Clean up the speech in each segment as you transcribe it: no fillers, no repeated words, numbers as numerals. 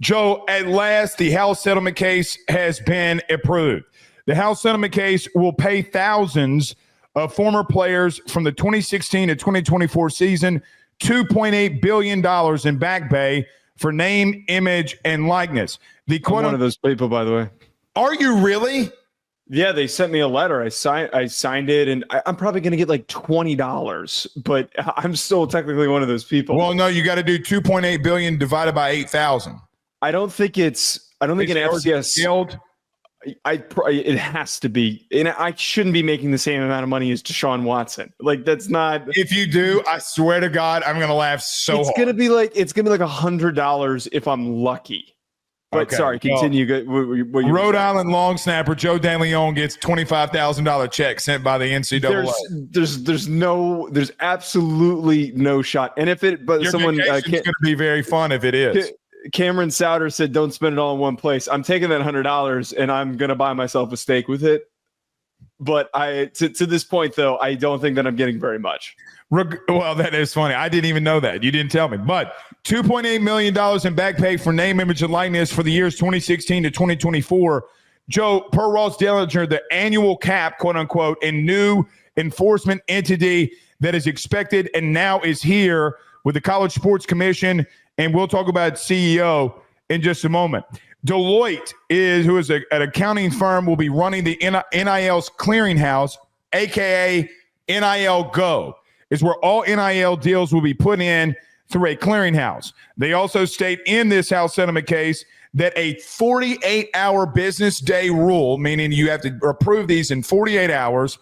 Joe, at last, the House settlement case has been approved. The House settlement case will pay thousands of former players from the 2016 to 2024 season $2.8 billion in back pay for name, image, and likeness. I'm one of those people, by the way. Are you really? Yeah, they sent me a letter. I signed it, and I'm probably going to get like $20, but I'm still technically one of those people. Well, no, you got to do $2.8 billion divided by 8,000. I don't think an FCS. It has to be, and I shouldn't be making the same amount of money as Deshaun Watson. Like, that's not. If you do, I swear to God, I'm going to laugh so hard. It's gonna be like $100 if I'm lucky. But okay, sorry, continue. Rhode Island long snapper Joe DeLeone gets $25,000 check sent by the NCAA. There's absolutely no shot. And if it, but your someone it's going to be very fun if it is. Cameron Souter said, "Don't spend it all in one place." I'm taking that $100 and I'm going to buy myself a steak with it. But to this point, though, I don't think that I'm getting very much. Well, that is funny. I didn't even know that. You didn't tell me. But $2.8 million in back pay for name, image, and likeness for the years 2016 to 2024. Joe, per Ross Dellinger, the annual cap, quote unquote, and new enforcement entity that is expected and now is here with the College Sports Commission. And we'll talk about CEO in just a moment. Deloitte, who is an accounting firm, will be running the NIL's clearinghouse, a.k.a. NIL Go, is where all NIL deals will be put in through a clearinghouse. They also state in this House settlement case that a 48-hour business day rule, meaning you have to approve these in 48 hours,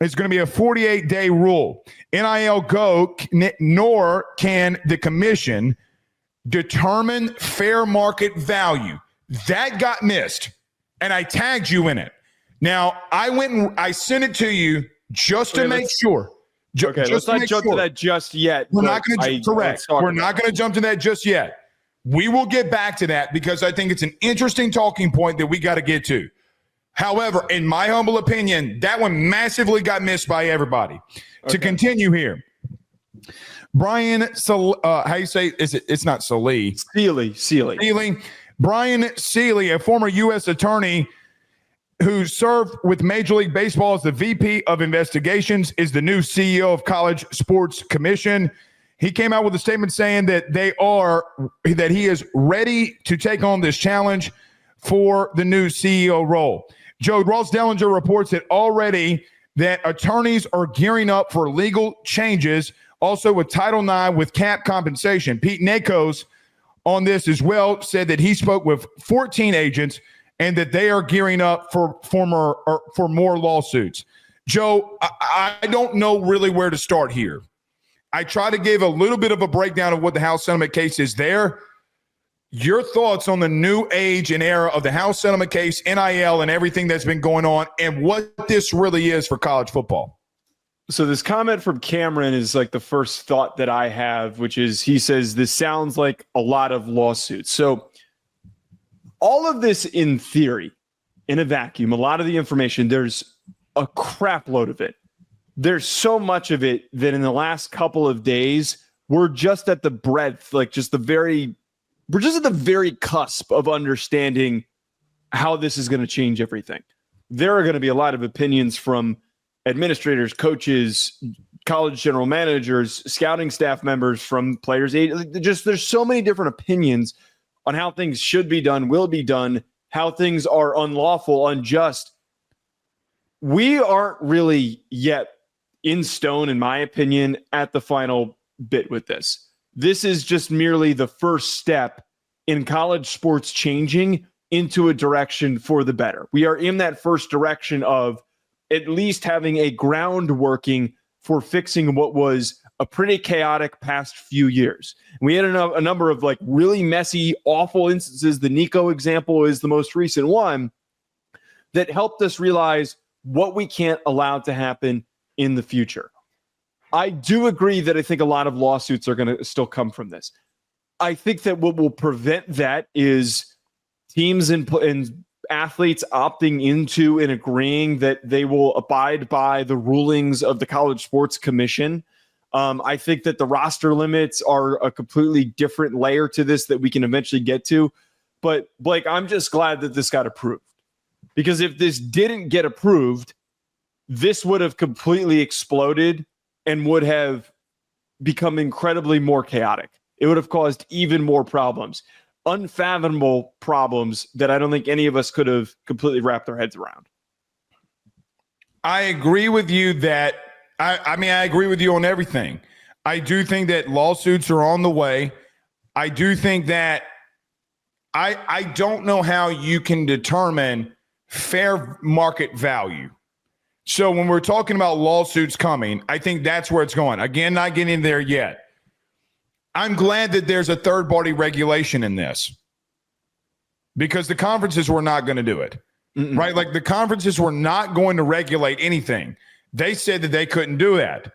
is going to be a 48-day rule. NIL Go, nor can the commission determine fair market value. That got missed, and I tagged you in it. Now, I went and I sent it to you just to make sure. Let's not jump to that just yet. We're not going to correct. We're not going to jump to that just yet. We will get back to that because I think it's an interesting talking point that we got to get to. However, in my humble opinion, that one massively got missed by everybody. Okay. To continue here, Brian, how you say it's not Sealy. Sealy. Brian Sealy, a former U.S. attorney who served with Major League Baseball as the VP of Investigations, is the new CEO of College Sports Commission. He came out with a statement saying that he is ready to take on this challenge for the new CEO role. Joe, Ross Dellinger reports that already that attorneys are gearing up for legal changes, also with Title IX with cap compensation. Pete Nakos on this as well said that he spoke with 14 agents and that they are gearing up for more lawsuits. Joe, I don't know really where to start here. I try to give a little bit of a breakdown of what the House settlement case is there. Your thoughts on the new age and era of the House settlement case, NIL, and everything that's been going on, and what this really is for college football. So this comment from Cameron is like the first thought that I have, which is he says this sounds like a lot of lawsuits. So all of this in theory, in a vacuum, a lot of the information, there's a crap load of it. There's so much of it that in the last couple of days, we're just at the breadth, we're just at the very cusp of understanding how this is going to change everything. There are going to be a lot of opinions from administrators, coaches, college general managers, scouting staff members, from players. There's so many different opinions on how things should be done, will be done, how things are unlawful, unjust. We aren't really yet in stone, in my opinion, at the final bit with this. This is just merely the first step in college sports changing into a direction for the better. We are in that first direction of at least having a ground working for fixing what was a pretty chaotic past few years. We had a number of like really messy, awful instances. The Nico example is the most recent one that helped us realize what we can't allow to happen in the future. I do agree that I think a lot of lawsuits are going to still come from this. I think that what will prevent that is teams and athletes opting into and agreeing that they will abide by the rulings of the College Sports Commission. I think that the roster limits are a completely different layer to this that we can eventually get to. But Blake, I'm just glad that this got approved, because if this didn't get approved, this would have completely exploded and would have become incredibly more chaotic. It would have caused even more problems, unfathomable problems that I don't think any of us could have completely wrapped our heads around. I agree with you that I agree with you on everything. I do think that lawsuits are on the way. I do think that I don't know how you can determine fair market value. So when we're talking about lawsuits coming, I think that's where it's going. Again, not getting there yet. I'm glad that there's a third-party regulation in this, because the conferences were not going to do it. Right? Like, the conferences were not going to regulate anything. They said that they couldn't do that.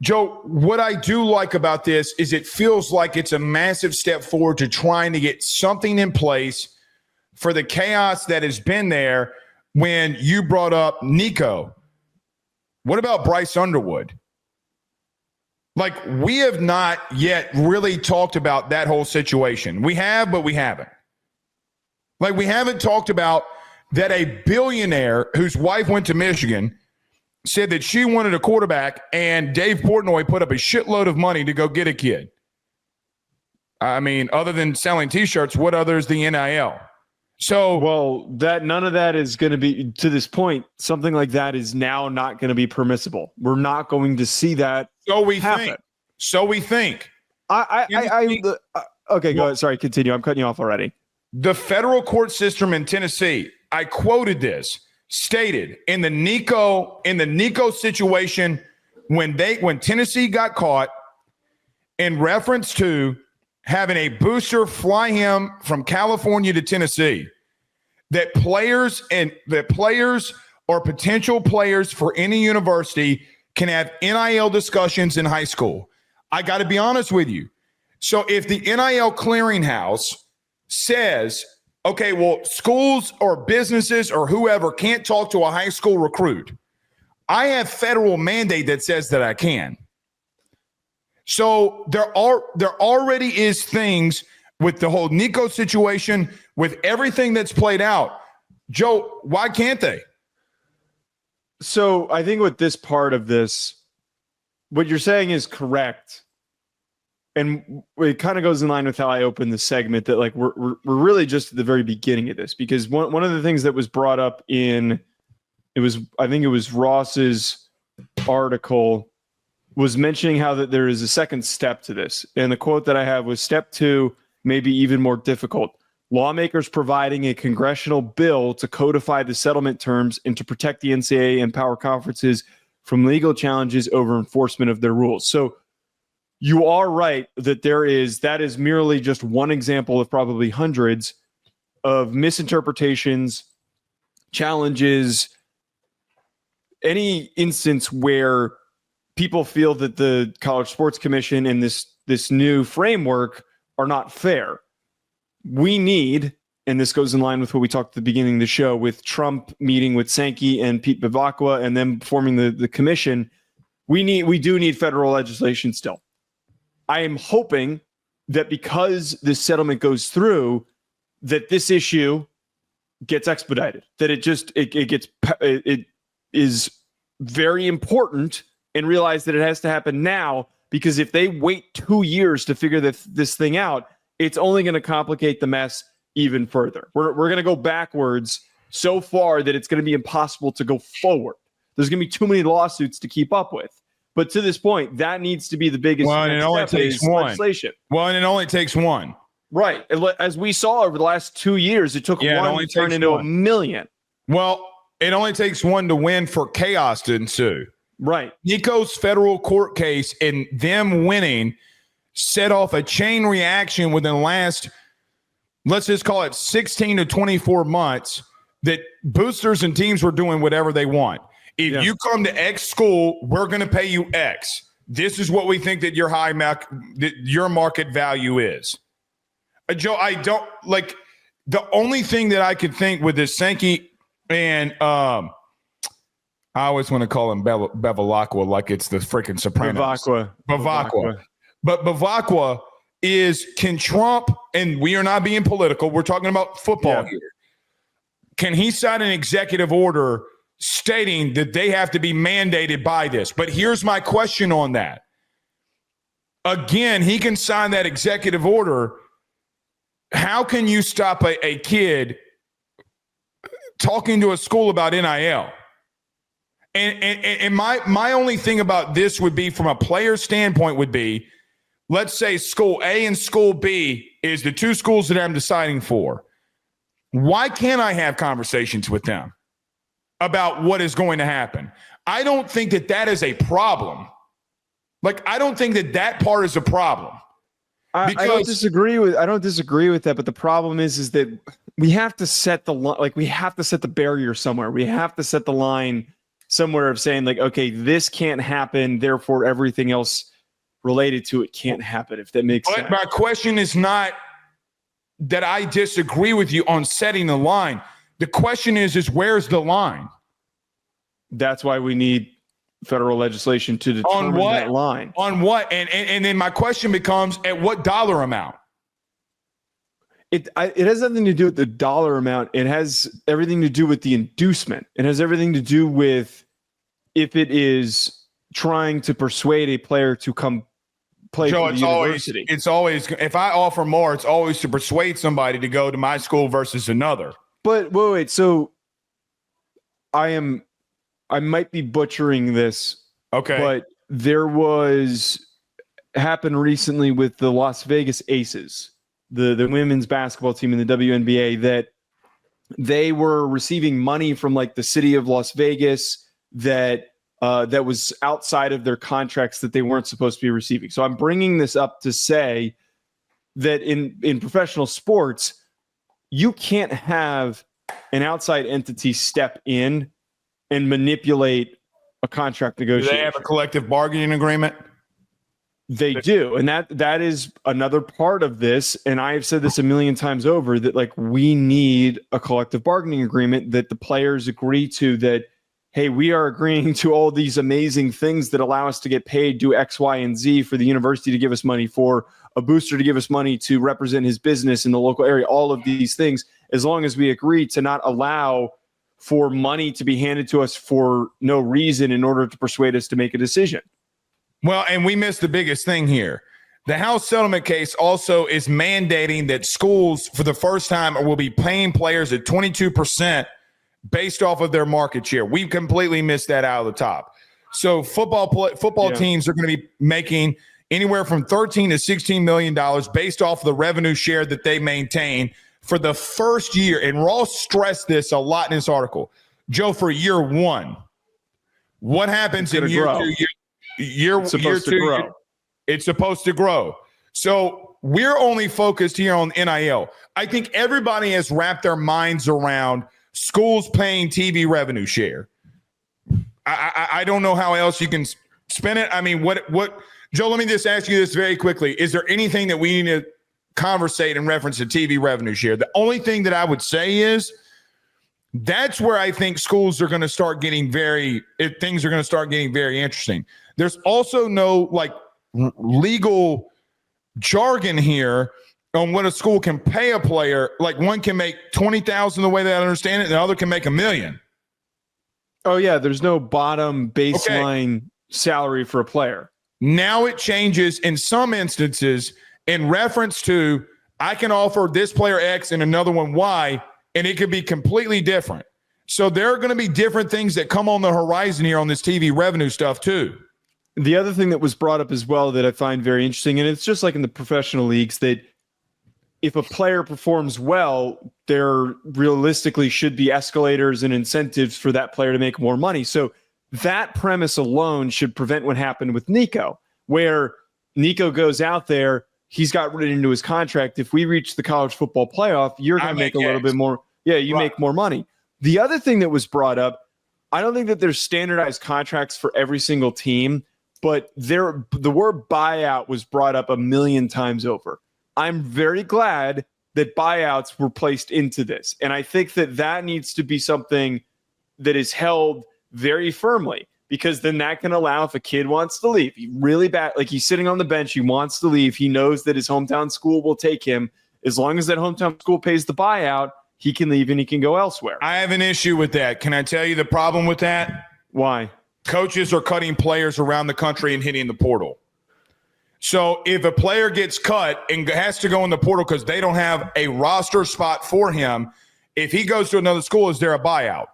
Joe, what I do like about this is it feels like it's a massive step forward to trying to get something in place for the chaos that has been there. When you brought up Nico, what about Bryce Underwood? Like, we have not yet really talked about that whole situation. We have, but we haven't. Like, we haven't talked about that a billionaire whose wife went to Michigan said that she wanted a quarterback, and Dave Portnoy put up a shitload of money to go get a kid. I mean, other than selling T-shirts, what other is the NIL? So, well, that none of that is going to be, to this point, something like that is now not going to be permissible. We're not going to see that. So we happen. think. So we think. Okay, go ahead. Sorry, continue. I'm cutting you off already. The federal court system in Tennessee, I quoted this, stated in the Nico situation, when Tennessee got caught, in reference to having a booster fly him from California to Tennessee, that players or potential players for any university can have NIL discussions in high school. I got to be honest with you. So if the NIL clearinghouse says, okay, well, schools or businesses or whoever can't talk to a high school recruit, I have federal mandate that says that I can. So there already is things with the whole Nico situation, with everything that's played out. Joe, why can't they? So I think with this part of this, what you're saying is correct. And it kind of goes in line with how I opened the segment, that like we're really just at the very beginning of this, because one of the things that was brought up I think it was Ross's article, was mentioning how that there is a second step to this. And the quote that I have was, step 2 may be even more difficult. Lawmakers providing a congressional bill to codify the settlement terms and to protect the NCAA and power conferences from legal challenges over enforcement of their rules. So you are right that that is merely just one example of probably hundreds of misinterpretations, challenges, any instance where people feel that the College Sports Commission and this new framework are not fair. We need, and this goes in line with what we talked at the beginning of the show, with Trump meeting with Sankey and Pete Bevacqua and them forming the commission, we do need federal legislation still. I am hoping that because this settlement goes through, that this issue gets expedited, that it is very important, and realize that it has to happen now, because if they wait 2 years to figure this thing out, it's only going to complicate the mess even further. We're going to go backwards so far that it's going to be impossible to go forward. There's going to be too many lawsuits to keep up with. But to this point, that needs to be the biggest step. It only takes one. Legislation. Well, and it only takes one. Right. As we saw over the last 2 years, it took one to turn into 1 million. Well, it only takes one to win for chaos to ensue. Right. Nico's federal court case and them winning set off a chain reaction within the last, let's just call it 16 to 24 months, that boosters and teams were doing whatever they want. If you come to X school, we're going to pay you X. This is what we think that your market value is. Joe, I don't like, the only thing that I could think with this Sankey and I always want to call him Bevilacqua like it's the freaking Sopranos. Bevacqua. But Bevacqua can Trump, and we are not being political, we're talking about football here. Can he sign an executive order stating that they have to be mandated by this? But here's my question on that. Again, he can sign that executive order. How can you stop a kid talking to a school about NIL? And my only thing about this would be, from a player standpoint, would be, let's say school A and school B is the two schools that I'm deciding for. Why can't I have conversations with them about what is going to happen? I don't think that is a problem. Like, I don't think that part is a problem. I don't disagree with that, but the problem is that we have to set the we have to set the barrier somewhere. We have to set the line somewhere of saying, like, okay, this can't happen, therefore everything else related to it can't happen, if that makes sense. My question is not that I disagree with you on setting the line. The question is where's the line? That's why we need federal legislation to determine that line. On what? And then my question becomes, at what dollar amount? It has nothing to do with the dollar amount. It has everything to do with the inducement. It has everything to do with if it is trying to persuade a player to come play for the university. It's always, if I offer more, it's always to persuade somebody to go to my school versus another. But wait. So I might be butchering this. Okay. But there happened recently with the Las Vegas Aces, the women's basketball team in the WNBA, that they were receiving money from like the city of Las Vegas that was outside of their contracts that they weren't supposed to be receiving. So I'm bringing this up to say that in professional sports, you can't have an outside entity step in and manipulate a contract negotiation. Do they have a collective bargaining agreement? They do. And that is another part of this. And I've said this a million times over, that like, we need a collective bargaining agreement that the players agree to, that, hey, we are agreeing to all these amazing things that allow us to get paid, do X, Y, and Z, for the university to give us money, for a booster to give us money to represent his business in the local area, all of these things, as long as we agree to not allow for money to be handed to us for no reason in order to persuade us to make a decision. Well, and we missed the biggest thing here. The House Settlement case also is mandating that schools, for the first time, will be paying players at 22% based off of their market share. We've completely missed that out of the top. So football teams are going to be making anywhere from $13 to $16 million based off of the revenue share that they maintain for the first year. And Ross stressed this a lot in this article. Joe, for year one, what happens in year two? Year two, it's supposed to grow. So we're only focused here on NIL. I think everybody has wrapped their minds around schools paying TV revenue share. I don't know how else you can spin it. I mean, what, Joe, let me just ask you this very quickly. Is there anything that we need to conversate in reference to TV revenue share? The only thing that I would say is that's where I think schools are going to start getting things are going to start getting very interesting. There's also no like legal jargon here on what a school can pay a player. Like, one can make $20,000 the way that I understand it, and the other can make $1 million. Oh yeah, there's no bottom baseline salary for a player. Now it changes in some instances in reference to, I can offer this player X and another one Y, and it could be completely different. So there are going to be different things that come on the horizon here on this TV revenue stuff too. The other thing that was brought up as well that I find very interesting, and it's just like in the professional leagues, that if a player performs well, there realistically should be escalators and incentives for that player to make more money. So that premise alone should prevent what happened with Nico, where Nico goes out there, he's got written into his contract, if we reach the college football playoff, you're going to make a little bit more. Yeah, you make more money. The other thing that was brought up, I don't think that there's standardized contracts for every single team, but the word buyout was brought up 1 million times over. I'm very glad that buyouts were placed into this. And I think that needs to be something that is held very firmly, because then that can allow, if a kid wants to leave, he really bad, like he's sitting on the bench, he wants to leave, he knows that his hometown school will take him. As long as that hometown school pays the buyout, he can leave and he can go elsewhere. I have an issue with that. Can I tell you the problem with that? Why? Coaches are cutting players around the country and hitting the portal. So if a player gets cut and has to go in the portal because they don't have a roster spot for him, if he goes to another school, is there a buyout?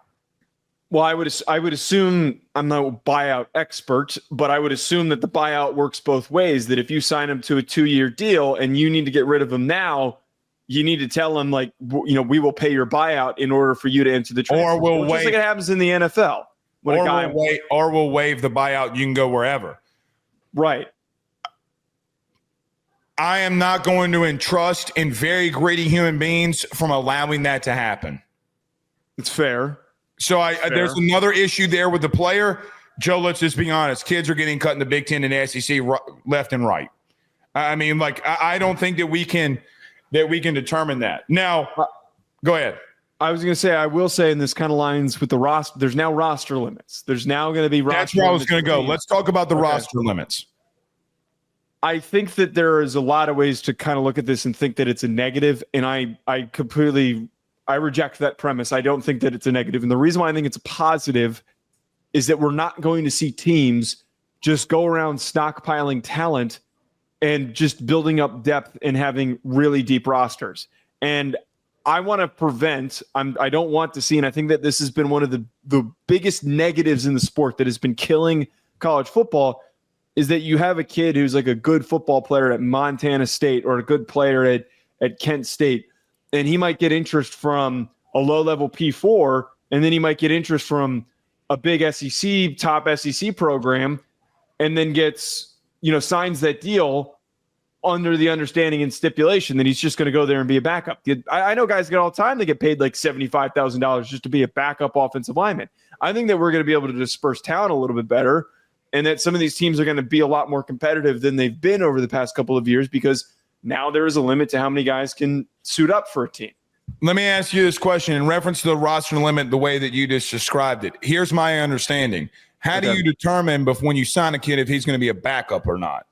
Well, I would assume, I'm not a buyout expert, but I would assume that the buyout works both ways, that if you sign him to a 2-year deal and you need to get rid of him now, you need to tell him, like, we will pay your buyout in order for you to enter the transfer. Or we'll waive. Just like it happens in the NFL. Or we'll waive the buyout. You can go wherever. Right. I am not going to entrust in very greedy human beings from allowing that to happen. It's fair. So there's another issue there with the player. Joe, let's just be honest. Kids are getting cut in the Big Ten and the SEC left and right. I mean, like, I don't think that we can determine that. Now, go ahead. I was going to say, I will say, and this kind of lines with the roster, there's now roster limits. There's now going to be roster limits. That's where I was going to go. Let's talk about the roster limits. I think that there is a lot of ways to kind of look at this and think that it's a negative, and I reject that premise. I don't think that it's a negative. And the reason why I think it's a positive is that we're not going to see teams just go around stockpiling talent and just building up depth and having really deep rosters. And I want to prevent, I don't want to see, and I think that this has been one of the biggest negatives in the sport that has been killing college football, is that you have a kid who's like a good football player at Montana State or a good player at Kent State, and he might get interest from a low-level P4, and then he might get interest from a big top SEC program, and then gets, signs that deal under the understanding and stipulation that he's just going to go there and be a backup. I know guys get all the time, they get paid like $75,000 just to be a backup offensive lineman. I think that we're going to be able to disperse talent a little bit better, and that some of these teams are going to be a lot more competitive than they've been over the past couple of years, because now there is a limit to how many guys can suit up for a team. Let me ask you this question in reference to the roster limit, the way that you just described it. Here's my understanding. How do you determine when you sign a kid if he's going to be a backup or not?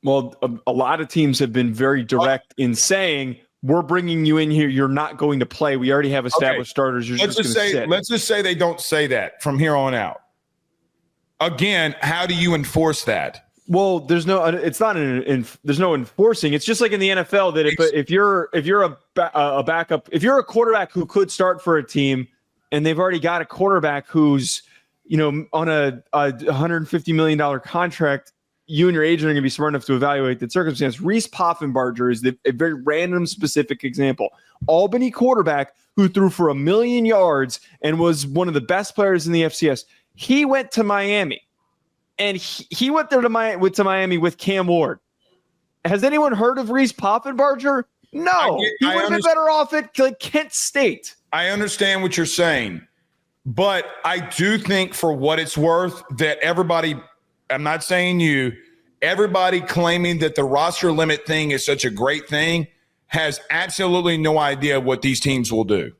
Well, a lot of teams have been very direct in saying, we're bringing you in here, you're not going to play. We already have established starters. You're just going to sit. Let's just say they don't say that from here on out. Again, how do you enforce that? Well, there's no enforcing. It's just like in the NFL that if you're a backup, if you're a quarterback who could start for a team and they've already got a quarterback who's, on a $150 million contract, you and your agent are going to be smart enough to evaluate that circumstance. Reese Poffenbarger is a very random specific example. Albany quarterback who threw for 1 million yards and was one of the best players in the FCS. He went to Miami, and he went there to Miami with Cam Ward. Has anyone heard of Reese Poffenbarger? No. He would have been better off at Kent State. I understand what you're saying, but I do think, for what it's worth, that everybody – I'm not saying you – everybody claiming that the roster limit thing is such a great thing has absolutely no idea what these teams will do.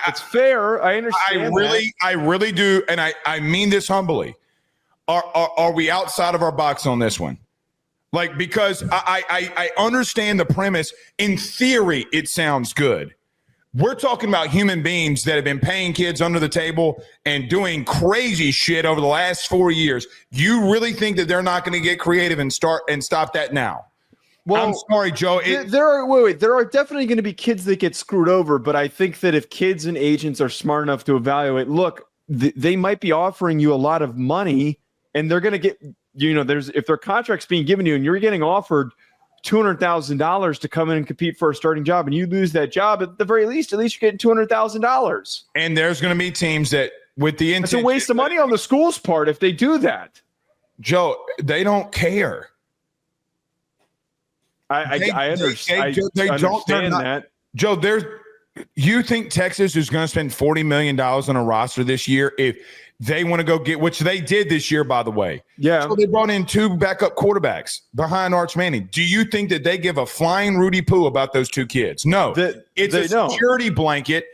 It's fair. I understand. I really do, and I mean this humbly. Are we outside of our box on this one? Like, because I understand the premise. In theory, it sounds good. We're talking about human beings that have been paying kids under the table and doing crazy shit over the last 4 years. You really think that they're not going to get creative and stop that now? Well, I'm sorry, Joe. There are definitely going to be kids that get screwed over, but I think that if kids and agents are smart enough to evaluate, look, they might be offering you a lot of money, and they're going to get, if their contract's being given to you and you're getting offered $200,000 to come in and compete for a starting job, and you lose that job, at the very least, you're getting $200,000. And there's going to be teams that, with the intent, it's a waste of money on the school's part if they do that. Joe, they don't care. I understand that. Joe, you think Texas is going to spend $40 million on a roster this year if they want to go get, which they did this year, by the way. Yeah. So they brought in 2 backup quarterbacks behind Arch Manning. Do you think that they give a flying Rudy Poo about those 2 kids? No. It's a security blanket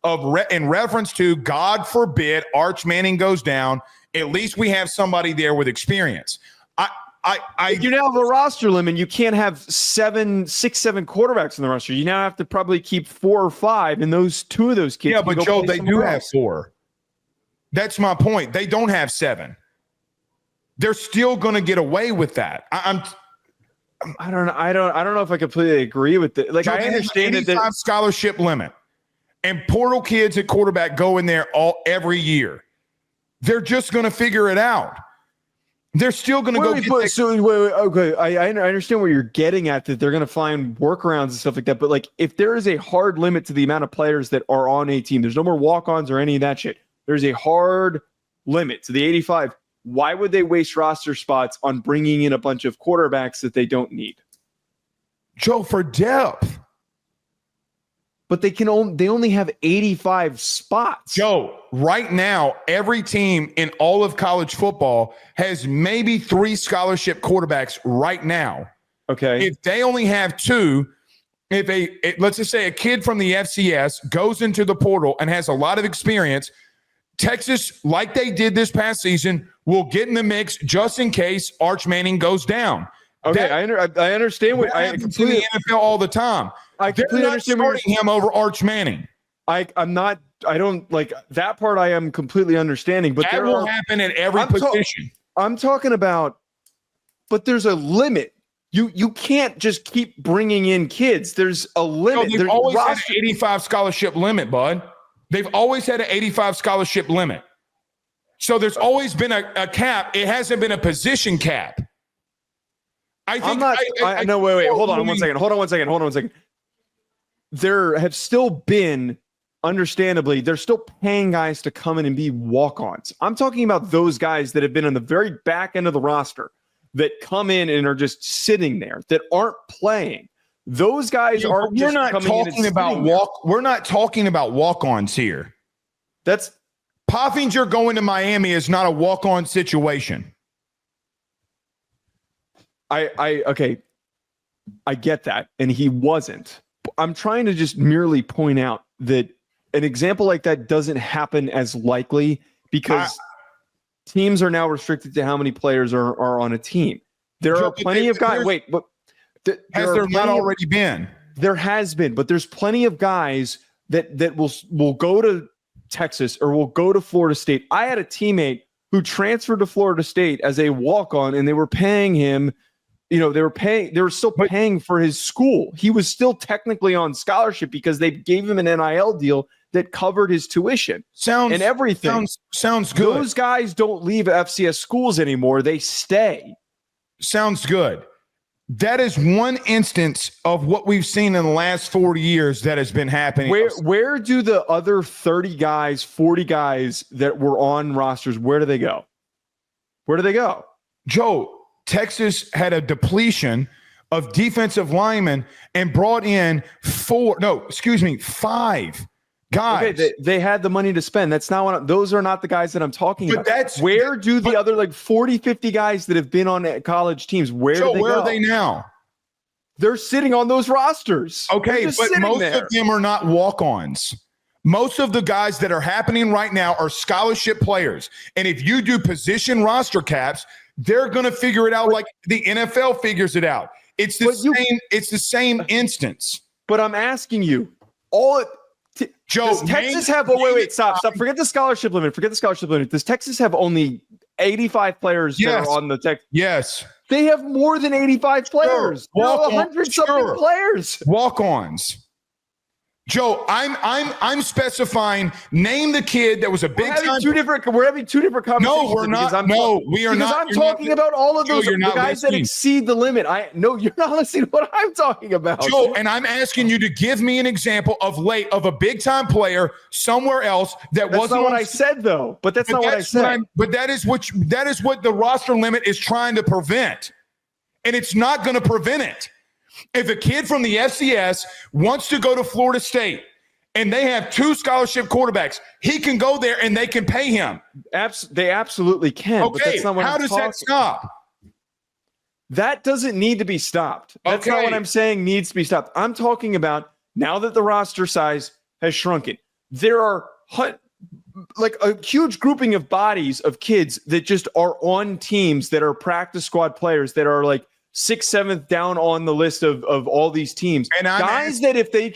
in reference to, God forbid, Arch Manning goes down. At least we have somebody there with experience. You now have a roster limit. You can't have 7 quarterbacks in the roster. You now have to probably keep 4 or 5, and two of those kids. Yeah, but Joe, they do have 4. That's my point. They don't have 7. They're still going to get away with that. I don't know. I don't know if I completely agree with it. Like, Joe, I understand that scholarship limit, and portal kids at quarterback go in there every year. They're just going to figure it out. They're still going to go get okay, I understand where you're getting at, that they're going to find workarounds and stuff like that. But, like, if there is a hard limit to the amount of players that are on a team, there's no more walk-ons or any of that shit. There's a hard limit to the 85. Why would they waste roster spots on bringing in a bunch of quarterbacks that they don't need? Joe, for depth. But they only have 85 spots. Joe, right now, every team in all of college football has maybe 3 scholarship quarterbacks right now. Okay. If they only have 2, let's just say a kid from the FCS goes into the portal and has a lot of experience, Texas, like they did this past season, will get in the mix just in case Arch Manning goes down. Okay, I understand what I completely in the NFL all the time. I completely understand starting him over Arch Manning. I'm not. I don't like that part. I am completely understanding, but that will happen at every position. I'm talking about, but there's a limit. You can't just keep bringing in kids. There's a limit. No, they've always had an 85 scholarship limit, bud. They've always had an 85 scholarship limit. So there's always been a cap. It hasn't been a position cap. I think. No, wait. Hold on one second. There have still been, understandably, they're still paying guys to come in and be walk-ons. I'm talking about those guys that have been on the very back end of the roster that come in and are just sitting there, that aren't playing. Those guys aren't just coming in and we're not talking about walk-ons here. That's Poffinger going to Miami is not a walk-on situation. Okay, I get that, and he wasn't. I'm trying to just merely point out that an example like that doesn't happen as likely because teams are now restricted to how many players are on a team. There are plenty of guys. Wait, but has there not already been? There has been, but there's plenty of guys that will go to Texas or will go to Florida State. I had a teammate who transferred to Florida State as a walk-on, and they were paying him. They were still paying for his school. He was still technically on scholarship because they gave him an NIL deal that covered his tuition and everything. Sounds good. Those guys don't leave FCS schools anymore. They stay. Sounds good. That is one instance of what we've seen in the last 40 years that has been happening. Where do the other 30 guys, 40 guys that were on rosters, where do they go? Where do they go? Joe, Texas had a depletion of defensive linemen and brought in 5 guys. Okay, they had the money to spend. That's not those are not the guys that I'm talking about. Where do the other 40, 50 guys that have been on college teams, where are they now? They're sitting on those rosters. Okay, but most of them are not walk-ons. Most of the guys that are happening right now are scholarship players. And if you do position roster caps, they're going to figure it out like the NFL figures it out. It's the same instance. But I'm asking you, Joe, does Texas have? Stop. Forget the scholarship limit. Does Texas have only 85 players that are on the Texas? Yes. They have more than 85 players. There are 100-something players. Walk-ons. Joe, I'm specifying. Name the kid that was a big time. We're having two different conversations. No, we're not. We are not. I'm talking about all of those guys that exceed the limit. You're not listening to what I'm talking about. Joe, and I'm asking you to give me an example of a big time player somewhere else that wasn't. That's not what I said, though. But that's not what I said. But that is what the roster limit is trying to prevent, and it's not going to prevent it. If a kid from the FCS wants to go to Florida State and they have 2 scholarship quarterbacks, he can go there and they can pay him. They absolutely can. Okay, but that's not what how does that stop? That doesn't need to be stopped. That's not what I'm saying needs to be stopped. I'm talking about now that the roster size has shrunken. there are like a huge grouping of bodies of kids that just are on teams that are practice squad players that are like 6th, 7th down on the list of all these teams. And guys that if they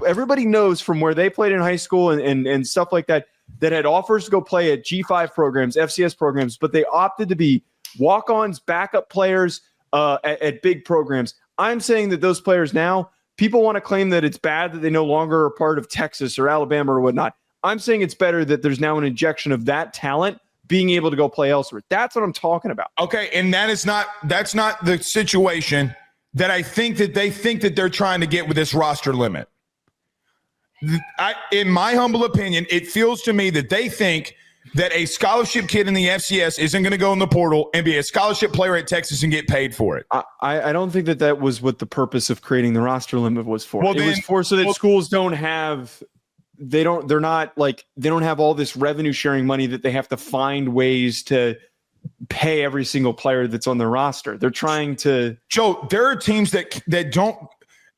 everybody knows from where they played in high school and stuff like that, that had offers to go play at G5 programs, FCS programs, but they opted to be walk-ons, backup players at big programs. I'm saying that those players now, people want to claim that it's bad that they no longer are part of Texas or Alabama or whatnot. I'm saying it's better that there's now an injection of that talent being able to go play elsewhere. That's what I'm talking about. Okay, and that's not the situation that I think that they think that they're trying to get with this roster limit. In my humble opinion, it feels to me that they think that a scholarship kid in the FCS isn't going to go in the portal and be a scholarship player at Texas and get paid for it. I don't think that was what the purpose of creating the roster limit was for. It was for so that schools don't have they don't have all this revenue sharing money that they have to find ways to pay every single player that's on their roster. They're trying to Joe, there are teams that don't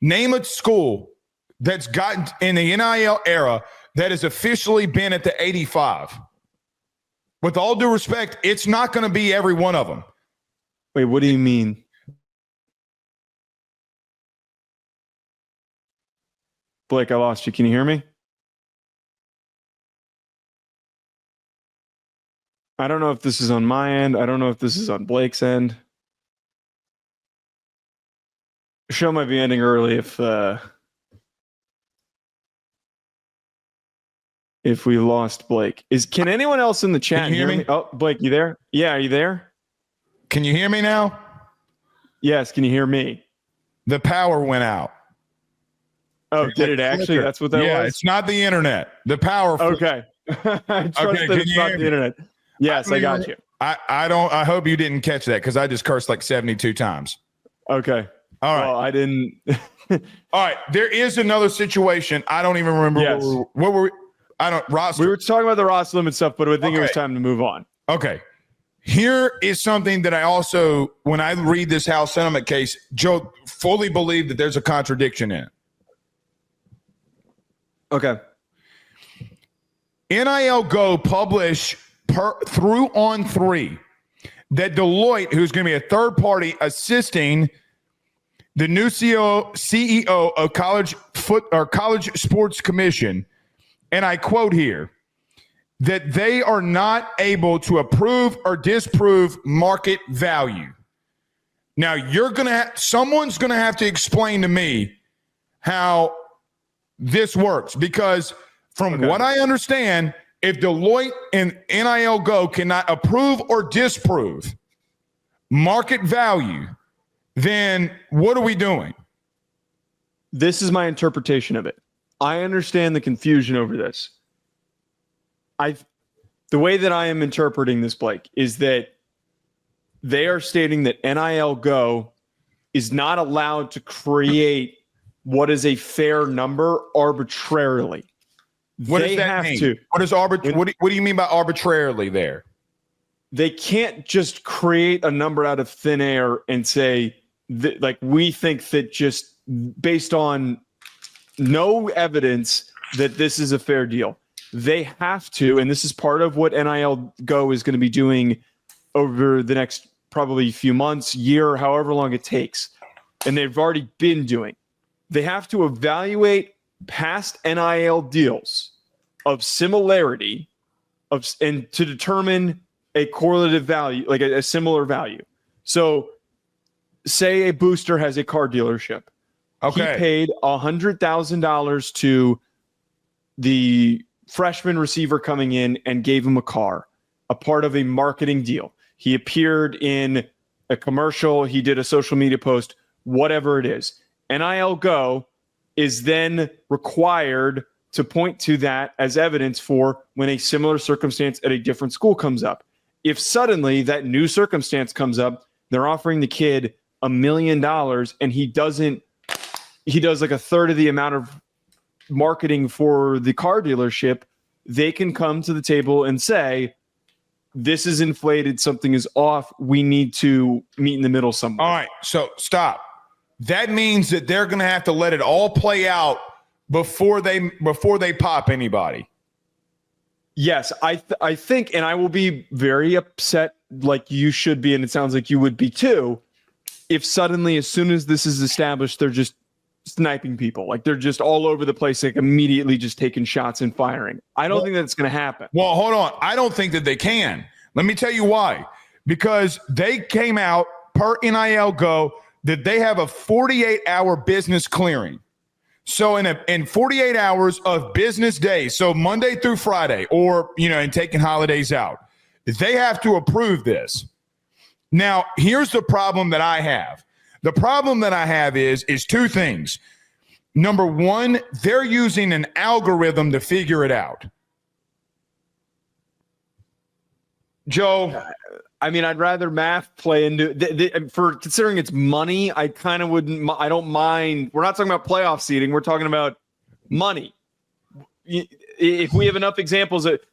name a school that's gotten in the NIL era that has officially been at the 85. With all due respect, it's not going to be every one of them. Wait, what do you mean? Blake, I lost you. Can you hear me? I don't know if this is on my end. I don't know if this is on Blake's end. The show might be ending early if we lost Blake. Can anyone else in the chat hear me? Oh, Blake, you there? Yeah, are you there? Can you hear me now? Yes, can you hear me? The power went out. Oh, did it actually? That's what that was? Yeah, it's not the internet. The power. Okay. I trust that it's not the internet. Yes, I got you. I hope you didn't catch that because I just cursed like 72 times. Okay. All right. Well, I didn't. All right. There is another situation. I don't even remember what were we? I don't roster. We were talking about the roster limit stuff, but I think it was time to move on. Okay. Here is something that I also, when I read this House Settlement case, Joe, fully believe that there's a contradiction in it. Okay. NIL Go publish through On3 that Deloitte, who's going to be a third party assisting the new CEO of College Sports Commission, and I quote here, that they are not able to approve or disprove market value. Now someone's going to have to explain to me how this works, because from what I understand, if Deloitte and NIL Go cannot approve or disprove market value, then what are we doing? This is my interpretation of it. I understand the confusion over this. The way that I am interpreting this, Blake, is that they are stating that NIL Go is not allowed to create what is a fair number arbitrarily. What does that mean? What do you mean by arbitrarily there? They can't just create a number out of thin air and say that, like, we think that just based on no evidence that this is a fair deal. They have to, and this is part of what NIL Go is going to be doing over the next probably few months, year, however long it takes. And they've already been doing. They have to evaluate past NIL deals of similarity and to determine a correlative value, like a similar value. So say a booster has a car dealership. Okay. He paid $100,000 to the freshman receiver coming in and gave him a car, a part of a marketing deal. He appeared in a commercial. He did a social media post, whatever it is. NIL Go is then required to point to that as evidence for when a similar circumstance at a different school comes up. If suddenly that new circumstance comes up, they're offering the kid $1 million and he does like a third of the amount of marketing for the car dealership, they can come to the table and say, this is inflated, something is off, we need to meet in the middle somewhere. All right, so stop. That means that they're going to have to let it all play out before they pop anybody. Yes, I think, and I will be very upset, like you should be, and it sounds like you would be too, if suddenly, as soon as this is established, they're just sniping people. Like they're just all over the place, like immediately just taking shots and firing. I don't think that's going to happen. Well, hold on. I don't think that they can. Let me tell you why. Because they came out per NIL Go that they have a 48-hour business clearing. So in 48 hours of business days, so Monday through Friday, or, and taking holidays out, they have to approve this. Now, here's the problem that I have. The problem that I have is two things. Number one, they're using an algorithm to figure it out. Joe, I mean, I'd rather math play into for considering it's money. I kind of wouldn't. I don't mind. We're not talking about playoff seeding. We're talking about money. If we have enough examples, it's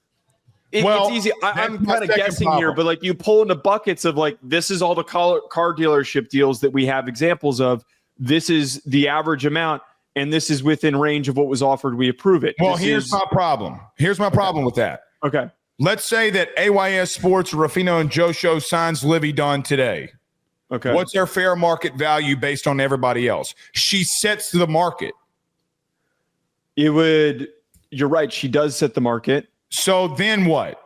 easy. I'm kind of guessing here, but like you pull into buckets of like this is all the car dealership deals that we have examples of. This is the average amount, and this is within range of what was offered. We approve it. Well, here's my problem. Here's my problem with that. Okay. Let's say that AYS Sports, Ruffino, and Joe Show signs Livy Dunn today. Okay. What's their fair market value based on everybody else? She sets the market. You're right. She does set the market. So then what?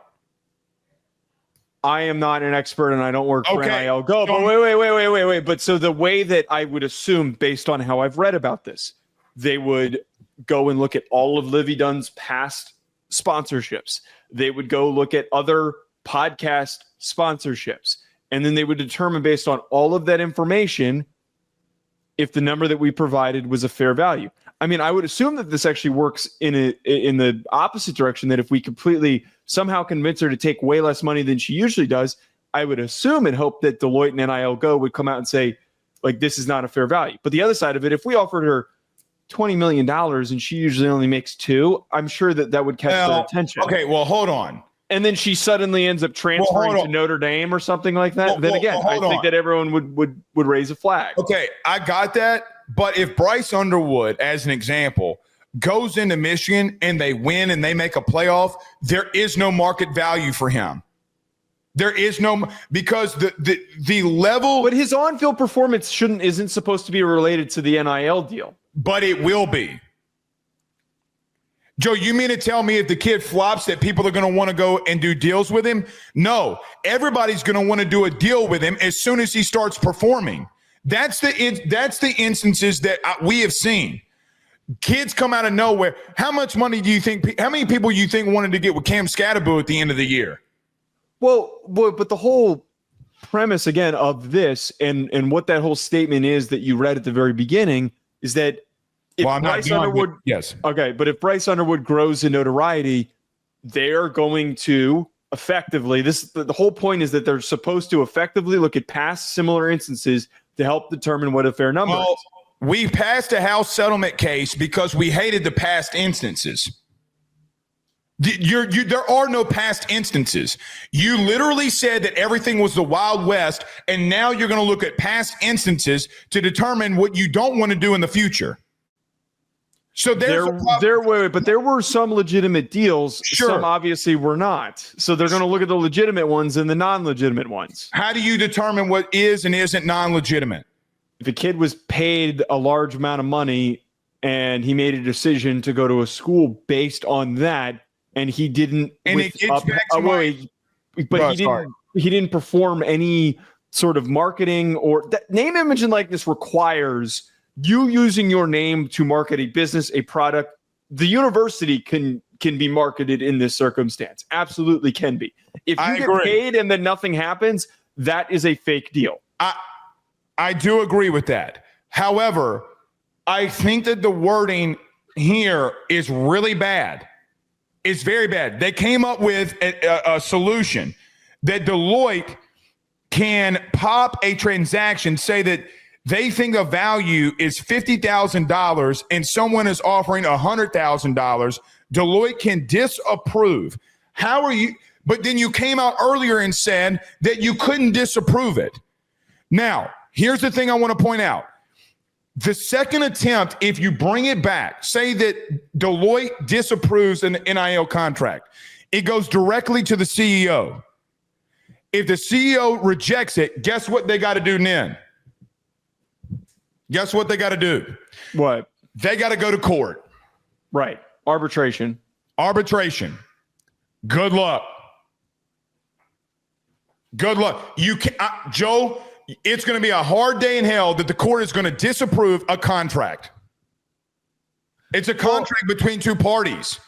I am not an expert and I don't work for NIL Go. But wait. But so the way that I would assume, based on how I've read about this, they would go and look at all of Livy Dunn's past sponsorships. They would go look at other podcast sponsorships, and then they would determine based on all of that information if the number that we provided was a fair value. I mean, I would assume that this actually works in the opposite direction, that if we completely somehow convince her to take way less money than she usually does, I would assume and hope that Deloitte and NIL Go would come out and say, like, this is not a fair value. But the other side of it, if we offered her $20 million and she usually only makes $2 million, I'm sure that would catch their attention. Okay, well, hold on. And then she suddenly ends up transferring to Notre Dame or something like that. I think that everyone would raise a flag. Okay, I got that. But if Bryce Underwood, as an example, goes into Michigan and they win and they make a playoff, there is no market value for him. There is no, because the level. But his on-field performance isn't supposed to be related to the NIL deal. But it will be. Joe, you mean to tell me if the kid flops that people are going to want to go and do deals with him? No, everybody's going to want to do a deal with him as soon as he starts performing. That's the instances that we have seen. Kids come out of nowhere. How much money do you think? How many people you think wanted to get with Cam Scatterbo at the end of the year? Well, but the whole premise again of this and what that whole statement is that you read at the very beginning is that if Bryce Underwood, yes, okay, but if Bryce Underwood grows in notoriety, they're going to effectively. The whole point is that they're supposed to effectively look at past similar instances to help determine what a fair number is. We passed a House settlement case because we hated the past instances. There are no past instances. You literally said that everything was the Wild West, and now you're going to look at past instances to determine what you don't want to do in the future. So there were some legitimate deals. Sure. Some obviously were not. So they're going to look at the legitimate ones and the non-legitimate ones. How do you determine what is and isn't non-legitimate? If a kid was paid a large amount of money and he made a decision to go to a school based on that, and he didn't, and it gets back to he didn't perform any sort of marketing or that name, image, and likeness requires you using your name to market a business, a product. The university can be marketed in this circumstance. Absolutely can be. If you get paid and then nothing happens, that is a fake deal. I do agree with that. However, I think that the wording here is really bad. It's very bad. They came up with a solution that Deloitte can pop a transaction, say that they think the value is $50,000 and someone is offering $100,000. Deloitte can disapprove. How are you? But then you came out earlier and said that you couldn't disapprove it. Now, here's the thing I want to point out. The second attempt, if you bring it back, say that Deloitte disapproves an NIL contract, it goes directly to the CEO. If the CEO rejects it, guess what they got to do then? Guess what they got to do? What? They got to go to court. Right. Arbitration. Good luck. You can, Joe, it's going to be a hard day in hell that the court is going to disapprove a contract. It's a contract between two parties.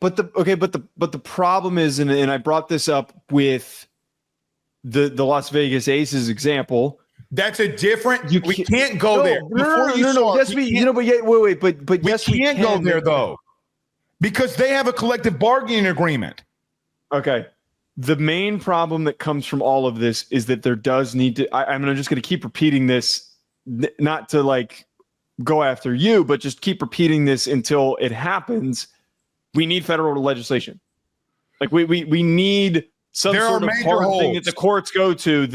But the problem is, and I brought this up with the Las Vegas Aces example. That's a different. We can't go there. No. Yes, but yes, we can't go there though, because they have a collective bargaining agreement. Okay. The main problem that comes from all of this is that there does need to. I'm just going to keep repeating this, not to like go after you, but just keep repeating this until it happens. We need federal legislation. Like we need some sort of hard thing that the courts go to.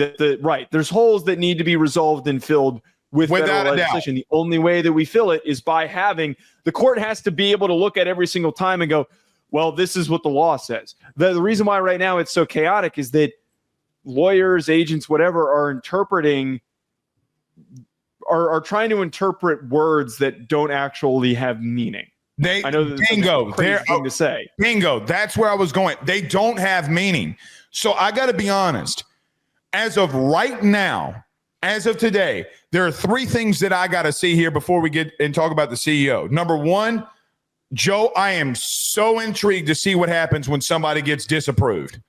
There's holes that need to be resolved and filled with federal legislation. The only way that we fill it is by having the court has to be able to look at every single time and go, well, this is what the law says. The reason why right now it's so chaotic is that lawyers, agents, whatever, are trying to interpret words that don't actually have meaning. I know that's a crazy thing to say. Bingo. That's where I was going. They don't have meaning. So I got to be honest. As of right now, as of today, there are three things that I got to see here before we get and talk about the CEO. Number one, Joe, I am so intrigued to see what happens when somebody gets disapproved.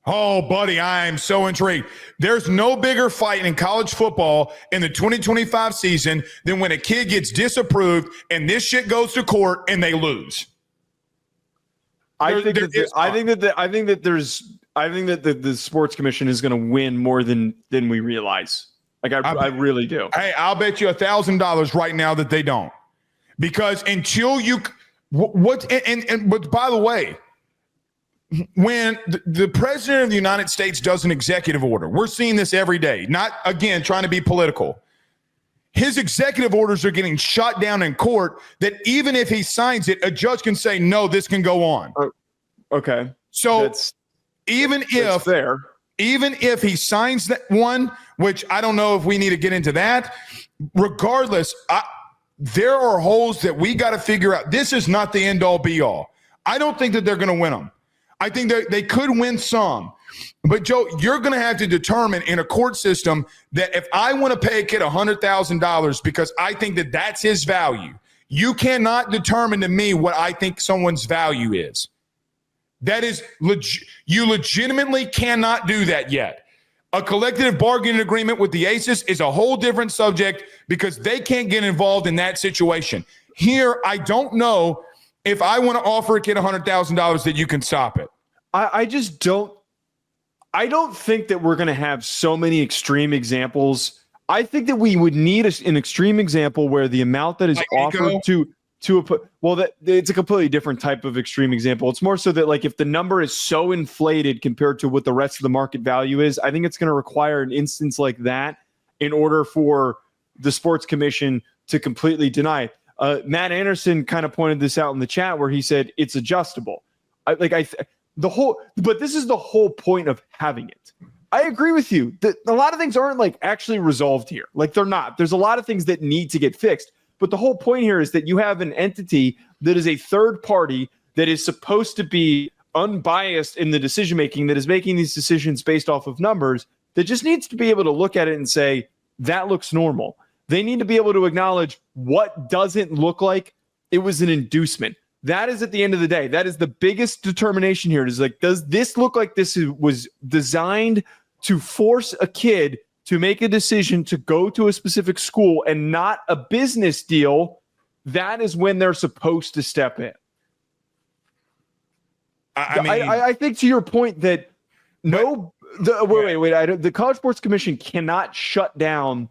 Oh, buddy, I am so intrigued. There's no bigger fight in college football in the 2025 season than when a kid gets disapproved and this shit goes to court and they lose. I think that the sports commission is going to win more than we realize. Like I really do. Hey, I'll bet you $1,000 right now that they don't. Because until you but by the way, when the president of the United States does an executive order, we're seeing this every day, not again trying to be political. His executive orders are getting shot down in court that even if he signs it, a judge can say, no, this can go on. Okay. So even if he signs that one, which I don't know if we need to get into that, regardless, there are holes that we got to figure out. This is not the end all be all. I don't think that they're going to win them. I think they could win some. But, Joe, you're going to have to determine in a court system that if I want to pay a kid $100,000 because I think that that's his value, you cannot determine to me what I think someone's value is. That is you legitimately cannot do that yet. A collective bargaining agreement with the Aces is a whole different subject because they can't get involved in that situation. Here, I don't know if I want to offer a kid $100,000 that you can stop it. I just don't. I don't think that we're going to have so many extreme examples. I think that we would need an extreme example where the amount that is offered that it's a completely different type of extreme example. It's more so that like if the number is so inflated compared to what the rest of the market value is, I think it's going to require an instance like that in order for the sports commission to completely deny it. Matt Anderson kind of pointed this out in the chat where he said it's adjustable. But this is the whole point of having it. I agree with you that a lot of things aren't like actually resolved here. Like they're not. There's a lot of things that need to get fixed. But the whole point here is that you have an entity that is a third party that is supposed to be unbiased in the decision making, that is making these decisions based off of numbers, that just needs to be able to look at it and say, that looks normal. They need to be able to acknowledge what doesn't look like it was an inducement. That is at the end of the day. That is the biggest determination here. It is like, does this look like this was designed to force a kid to make a decision to go to a specific school and not a business deal? That is when they're supposed to step in. I think to your point that the College Sports Commission cannot shut down.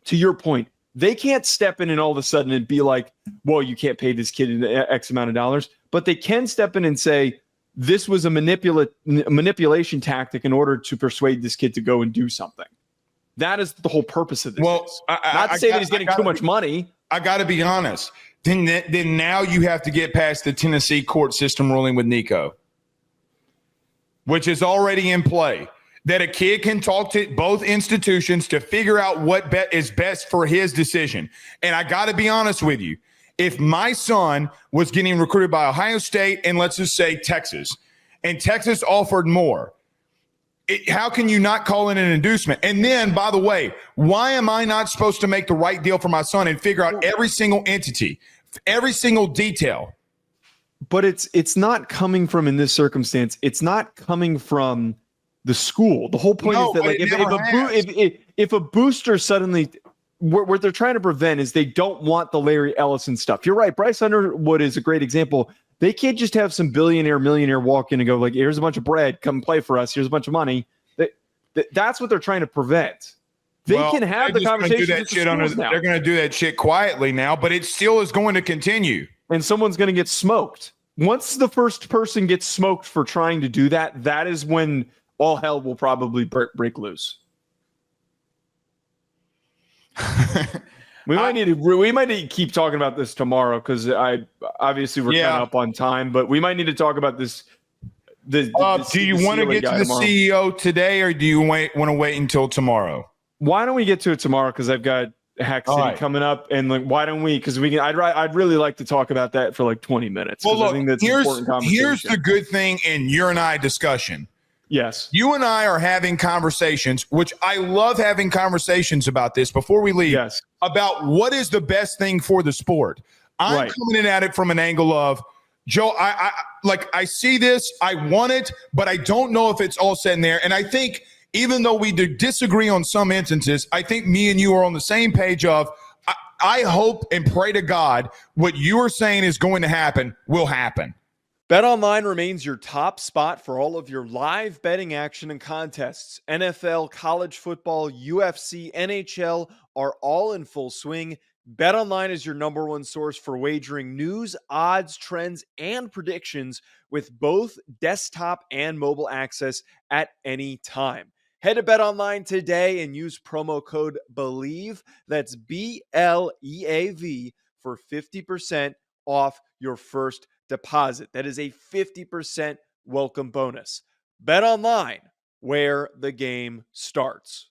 To your point, they can't step in and all of a sudden and be like, well, you can't pay this kid X amount of dollars, but they can step in and say, this was a manipulation tactic in order to persuade this kid to go and do something. That is the whole purpose of this. Well, Not to say that he's getting too much money. I got to be honest. Then now you have to get past the Tennessee court system ruling with Nico, which is already in play. That a kid can talk to both institutions to figure out what is best for his decision. And I got to be honest with you. If my son was getting recruited by Ohio State and let's just say Texas, and Texas offered more, how can you not call it an inducement? And then, by the way, why am I not supposed to make the right deal for my son and figure out every single entity, every single detail? But it's not coming from, in this circumstance, it's not coming from the school. The whole point is that, like, if a booster suddenly, what they're trying to prevent is they don't want the Larry Ellison stuff. You're right. Bryce Underwood is a great example. They can't just have some millionaire walk in and go like, here's a bunch of bread, come play for us. Here's a bunch of money. That's what they're trying to prevent. They can have the conversation. They're going to do that shit quietly now, but it still is going to continue. And someone's going to get smoked. Once the first person gets smoked for trying to do that, that is when all hell will probably break loose. We might need to keep talking about this tomorrow because obviously we're kind of up on time, but we might need to talk about this. Do you want to get to the CEO today, or do you want to wait until tomorrow? Why don't we get to it tomorrow? Because I've got Hack City coming up, and like, why don't we? Because we can. I'd really like to talk about that for like 20 minutes. Well, look, I think that's important conversation. Here's the good thing in your and I discussion. Yes. You and I are having conversations, which I love having conversations about this before we leave, about what is the best thing for the sport. I'm coming in at it from an angle of, Joe, I see this, I want it, but I don't know if it's all set in there. And I think even though we do disagree on some instances, I think me and you are on the same page of, I hope and pray to God what you are saying is going to happen will happen. BetOnline remains your top spot for all of your live betting action and contests. NFL, college football, UFC, NHL are all in full swing. BetOnline is your number one source for wagering news, odds, trends, and predictions with both desktop and mobile access at any time. Head to BetOnline today and use promo code BELIEVE, that's BLEAV, for 50% off your first deposit. That is a 50% welcome bonus. BetOnline, where the game starts.